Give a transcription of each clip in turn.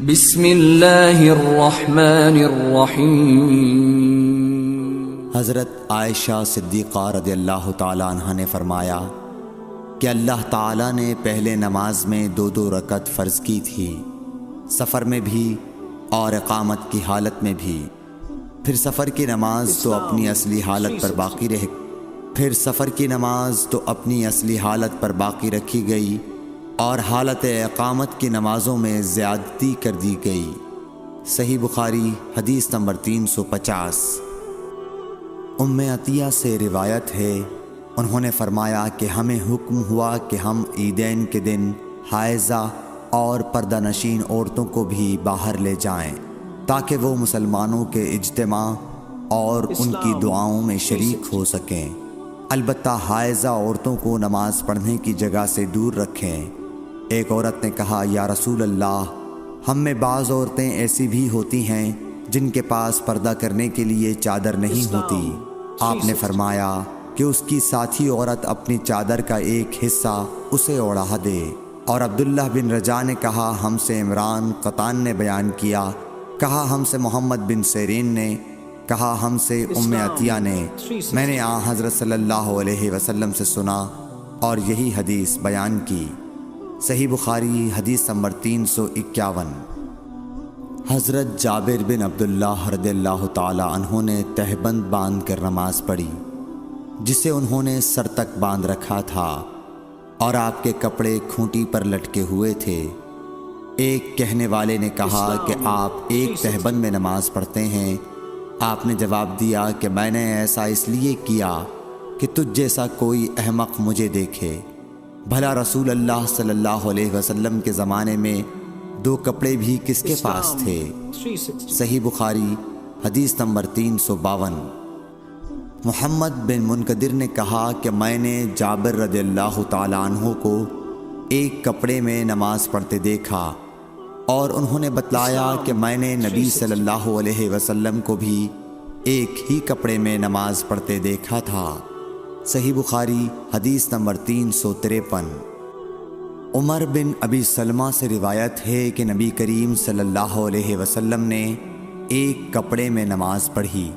بسم اللہ الرحمن الرحیم۔ حضرت عائشہ صدیقہ رضی اللہ تعالیٰ عنہ نے فرمایا کہ اللہ تعالیٰ نے پہلے نماز میں 2 رکعت فرض کی تھی، سفر میں بھی اور اقامت کی حالت میں بھی۔ پھر سفر کی نماز تو اپنی اصلی حالت پر باقی رکھی گئی اور حالت اقامت کی نمازوں میں زیادتی کر دی گئی۔ صحیح بخاری حدیث نمبر 350۔ ام عطیہ سے روایت ہے، انہوں نے فرمایا کہ ہمیں حکم ہوا کہ ہم عیدین کے دن حائضہ اور پردہ نشین عورتوں کو بھی باہر لے جائیں تاکہ وہ مسلمانوں کے اجتماع اور ان کی دعاؤں میں شریک ہو سکیں، البتہ حائضہ عورتوں کو نماز پڑھنے کی جگہ سے دور رکھیں۔ ایک عورت نے کہا، یا رسول اللہ، ہم میں بعض عورتیں ایسی بھی ہوتی ہیں جن کے پاس پردہ کرنے کے لیے چادر نہیں ہوتی۔ آپ نے فرمایا کہ اس کی ساتھی عورت اپنی چادر کا ایک حصہ اسے اوڑھا دے۔ اور عبداللہ بن رجاء نے کہا، ہم سے عمران قطان نے بیان کیا، کہا ہم سے محمد بن سیرین نے، کہا ہم سے ام عطیہ نے، میں نے حضرت صلی اللہ علیہ وسلم سے سنا اور یہی حدیث بیان کی۔ صحیح بخاری حدیث نمبر 351۔ حضرت جابر بن عبداللہ رضی اللہ تعالی عنہ نے تہبند باندھ کر نماز پڑھی، جسے انہوں نے سر تک باندھ رکھا تھا اور آپ کے کپڑے کھونٹی پر لٹکے ہوئے تھے۔ ایک کہنے والے نے کہا کہ آپ ایک تہبند میں نماز پڑھتے ہیں؟ آپ نے جواب دیا کہ میں نے ایسا اس لیے کیا کہ تجھ جیسا کوئی احمق مجھے دیکھے۔ بھلا رسول اللہ صلی اللہ علیہ وسلم کے زمانے میں 2 کپڑے بھی کس کے پاس تھے؟ صحیح بخاری حدیث نمبر 352۔ محمد بن منقدر نے کہا کہ میں نے جابر رضی اللہ تعالیٰ عنہ کو ایک کپڑے میں نماز پڑھتے دیکھا، اور انہوں نے بتلایا کہ میں نے نبی صلی اللہ علیہ وسلم کو بھی ایک ہی کپڑے میں نماز پڑھتے دیکھا تھا۔ صحیح بخاری حدیث نمبر 353۔ عمر بن ابی سلمہ سے روایت ہے کہ نبی کریم صلی اللہ علیہ وسلم نے ایک کپڑے میں نماز پڑھی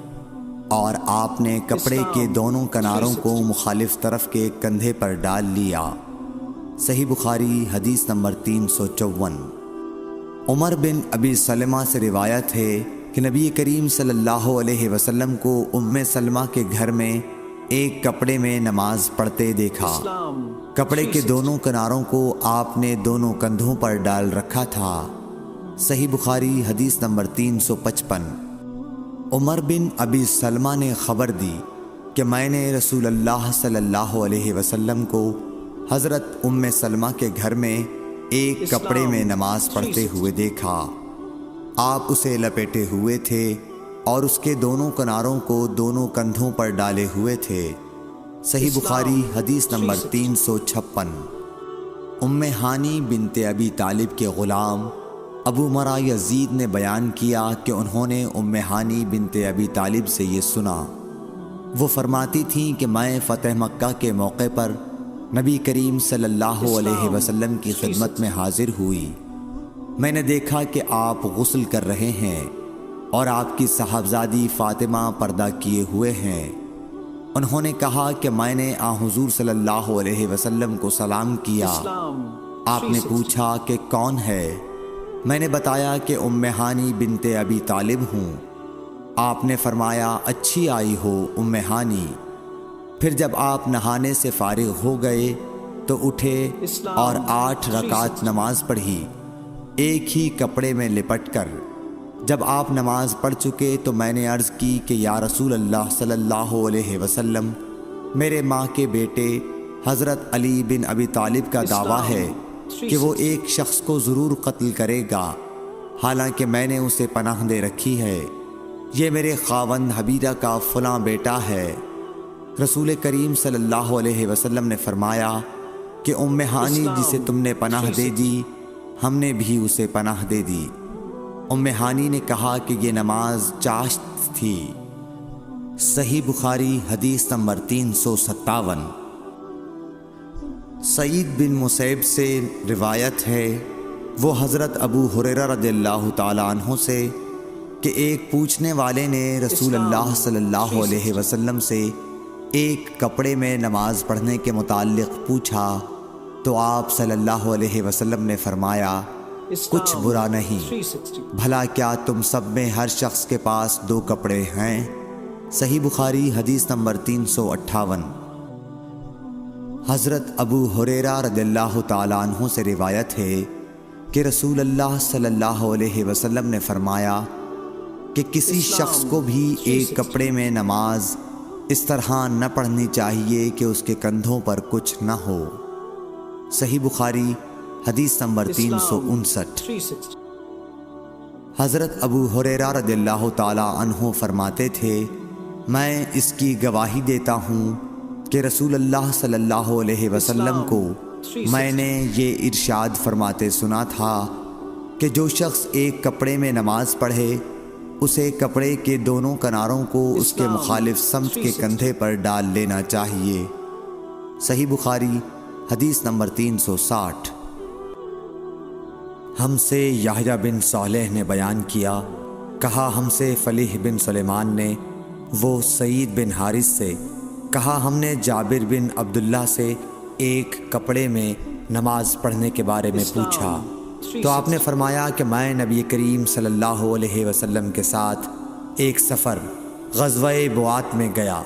اور آپ نے کپڑے کے دونوں کناروں کو مخالف طرف کے کندھے پر ڈال لیا۔ صحیح بخاری حدیث نمبر 354۔ عمر بن ابی سلمہ سے روایت ہے کہ نبی کریم صلی اللہ علیہ وسلم کو ام سلمہ کے گھر میں ایک کپڑے میں نماز پڑھتے دیکھا۔ کپڑے کے دونوں کناروں کو آپ نے دونوں کندھوں پر ڈال رکھا تھا۔ صحیح بخاری حدیث نمبر 355۔ عمر بن ابی سلمہ نے خبر دی کہ میں نے رسول اللہ صلی اللہ علیہ وسلم کو حضرت ام سلمہ کے گھر میں ایک کپڑے میں نماز پڑھتے ہوئے دیکھا۔ آپ اسے لپیٹے ہوئے تھے اور اس کے دونوں کناروں کو دونوں کندھوں پر ڈالے ہوئے تھے۔ صحیح بخاری حدیث نمبر 356۔ ام ہانی بنت ابی طالب کے غلام ابو مرہ یزید نے بیان کیا کہ انہوں نے ام ہانی بنت ابی طالب سے یہ سنا۔ وہ فرماتی تھیں کہ میں فتح مکہ کے موقع پر نبی کریم صلی اللہ علیہ وسلم کی خدمت میں حاضر ہوئی۔ میں نے دیکھا کہ آپ غسل کر رہے ہیں اور آپ کی صاحبزادی فاطمہ پردہ کیے ہوئے ہیں۔ انہوں نے کہا کہ میں نے حضور صلی اللہ علیہ وسلم کو سلام کیا۔ آپ نے پوچھا کہ کون ہے؟ میں نے بتایا کہ ام ہانی بنت ابی طالب ہوں۔ آپ نے فرمایا، اچھی آئی ہو ام ہانی۔ پھر جب آپ نہانے سے فارغ ہو گئے تو اٹھے اور 8 رکعت نماز پڑھی، ایک ہی کپڑے میں لپٹ کر۔ جب آپ نماز پڑھ چکے تو میں نے عرض کی کہ یا رسول اللہ صلی اللہ علیہ وسلم، میرے ماں کے بیٹے حضرت علی بن ابی طالب کا دعویٰ ہے کہ وہ ایک شخص کو ضرور قتل کرے گا، حالانکہ میں نے اسے پناہ دے رکھی ہے۔ یہ میرے خاوند حبیرہ کا فلاں بیٹا ہے۔ رسول کریم صلی اللہ علیہ وسلم نے فرمایا کہ ام ہانی جسے تم نے پناہ دے دی، ہم نے بھی اسے پناہ دے دی۔ ام ہانی نے کہا کہ یہ نماز چاشت تھی۔ صحیح بخاری حدیث نمبر 357۔ سعید بن مسیب سے روایت ہے وہ حضرت ابو ہریرہ رضی اللہ تعالی عنہ سے کہ ایک پوچھنے والے نے رسول اللہ صلی اللہ علیہ وسلم سے ایک کپڑے میں نماز پڑھنے کے متعلق پوچھا تو آپ صلی اللہ علیہ وسلم نے فرمایا کچھ برا نہیں، بھلا کیا تم سب میں ہر شخص کے پاس 2 کپڑے ہیں؟ صحیح بخاری حدیث نمبر 358۔ حضرت ابو ہریرہ رضی اللہ تعالیٰ عنہ سے روایت ہے کہ رسول اللہ صلی اللہ علیہ وسلم نے فرمایا کہ کسی شخص کو بھی ایک کپڑے میں نماز اس طرح نہ پڑھنی چاہیے کہ اس کے کندھوں پر کچھ نہ ہو۔ صحیح بخاری حدیث نمبر 359۔ حضرت ابو ہریرہ رضی اللہ تعالیٰ عنہ فرماتے تھے میں اس کی گواہی دیتا ہوں کہ رسول اللہ صلی اللہ علیہ وسلم کو میں نے یہ ارشاد فرماتے سنا تھا کہ جو شخص ایک کپڑے میں نماز پڑھے اسے کپڑے کے دونوں کناروں کو اس کے مخالف سمت کے کندھے پر ڈال لینا چاہیے۔ صحیح بخاری حدیث نمبر 360۔ ہم سے یحییٰ بن صالح نے بیان کیا، کہا ہم سے فلیح بن سلیمان نے، وہ سعید بن حارث سے، کہا ہم نے جابر بن عبداللہ سے ایک کپڑے میں نماز پڑھنے کے بارے میں پوچھا تو آپ نے فرمایا کہ میں نبی کریم صلی اللہ علیہ وسلم کے ساتھ ایک سفر غزوہ بوات میں گیا،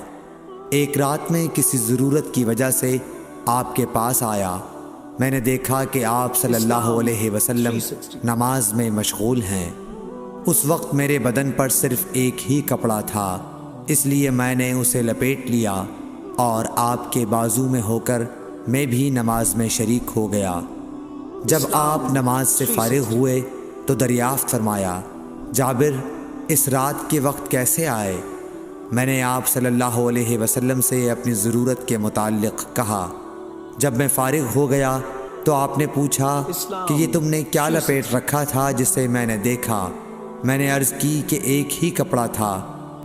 ایک رات میں کسی ضرورت کی وجہ سے آپ کے پاس آیا، میں نے دیکھا کہ آپ صلی اللہ علیہ وسلم نماز میں مشغول ہیں۔ اس وقت میرے بدن پر صرف ایک ہی کپڑا تھا، اس لیے میں نے اسے لپیٹ لیا اور آپ کے بازو میں ہو کر میں بھی نماز میں شریک ہو گیا۔ جب آپ نماز سے فارغ ہوئے تو دریافت فرمایا جابر اس رات کے وقت کیسے آئے؟ میں نے آپ صلی اللہ علیہ وسلم سے اپنی ضرورت کے متعلق کہا۔ جب میں فارغ ہو گیا تو آپ نے پوچھا کہ یہ تم نے کیا لپیٹ رکھا تھا جسے میں نے دیکھا؟ میں نے عرض کی کہ ایک ہی کپڑا تھا،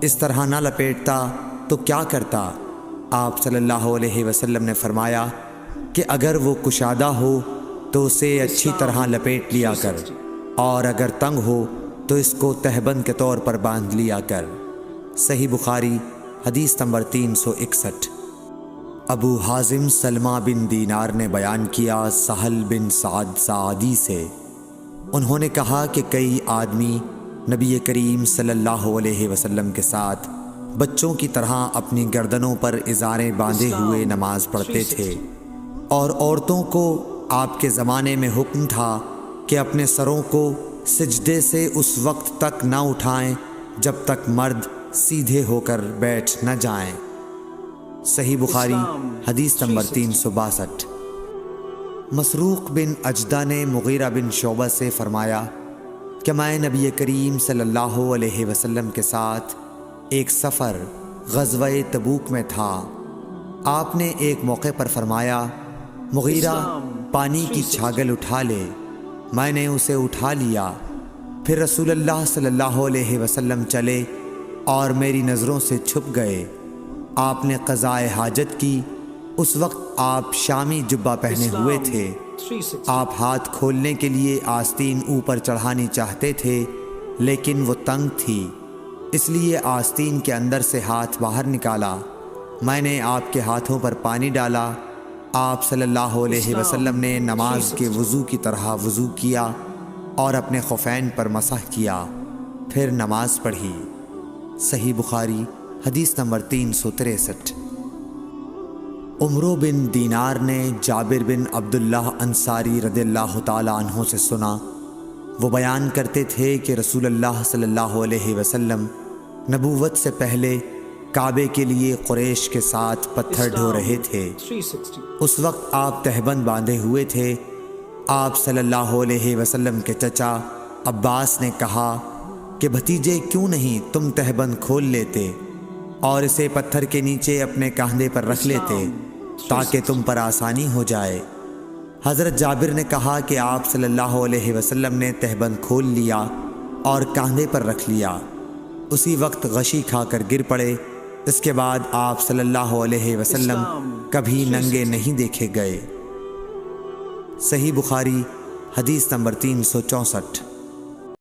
اس طرح نہ لپیٹتا تو کیا کرتا؟ آپ صلی اللہ علیہ وسلم نے فرمایا کہ اگر وہ کشادہ ہو تو اسے اچھی طرح لپیٹ لیا کر، اور اگر تنگ ہو تو اس کو تہبند کے طور پر باندھ لیا کر۔ صحیح بخاری حدیث نمبر 361۔ ابو حازم سلمہ بن دینار نے بیان کیا سہل بن سعد سعدی سے، انہوں نے کہا کہ کئی آدمی نبی کریم صلی اللہ علیہ وسلم کے ساتھ بچوں کی طرح اپنی گردنوں پر ازاریں باندھے ہوئے نماز پڑھتے تھے، اور عورتوں کو آپ کے زمانے میں حکم تھا کہ اپنے سروں کو سجدے سے اس وقت تک نہ اٹھائیں جب تک مرد سیدھے ہو کر بیٹھ نہ جائیں۔ صحیح بخاری حدیث نمبر 362۔ مسروق بن اجدہ نے مغیرہ بن شعبہ سے فرمایا کہ میں نبی کریم صلی اللہ علیہ وسلم کے ساتھ ایک سفر غزوہ تبوک میں تھا، آپ نے ایک موقع پر فرمایا مغیرہ پانی کی چھاگل اٹھا لے، میں نے اسے اٹھا لیا، پھر رسول اللہ صلی اللہ علیہ وسلم چلے اور میری نظروں سے چھپ گئے، آپ نے قضاء حاجت کی، اس وقت آپ شامی جبہ پہنے ہوئے تھے، آپ ہاتھ کھولنے کے لیے آستین اوپر چڑھانی چاہتے تھے لیکن وہ تنگ تھی، اس لیے آستین کے اندر سے ہاتھ باہر نکالا، میں نے آپ کے ہاتھوں پر پانی ڈالا، آپ صلی اللہ علیہ وسلم نے نماز کے وضو کی طرح وضو کیا اور اپنے خفین پر مسح کیا، پھر نماز پڑھی۔ صحیح بخاری حدیث نمبر 363۔ عمرو بن دینار نے جابر بن عبداللہ انصاری رضی اللہ تعالی عنہ سے سنا، وہ بیان کرتے تھے کہ رسول اللہ صلی اللہ علیہ وسلم نبوت سے پہلے کعبے کے لیے قریش کے ساتھ پتھر ڈھو رہے تھے، اس وقت آپ تہبند باندھے ہوئے تھے، آپ صلی اللہ علیہ وسلم کے چچا عباس نے کہا کہ بھتیجے کیوں نہیں تم تہبند کھول لیتے اور اسے پتھر کے نیچے اپنے کاندھے پر رکھ لیتے تاکہ تم پر آسانی ہو جائے۔ حضرت جابر نے کہا کہ آپ صلی اللہ علیہ وسلم نے تہبند کھول لیا اور کاندھے پر رکھ لیا، اسی وقت غشی کھا کر گر پڑے، اس کے بعد آپ صلی اللہ علیہ وسلم کبھی ننگے نہیں دیکھے گئے۔ صحیح بخاری حدیث نمبر 364۔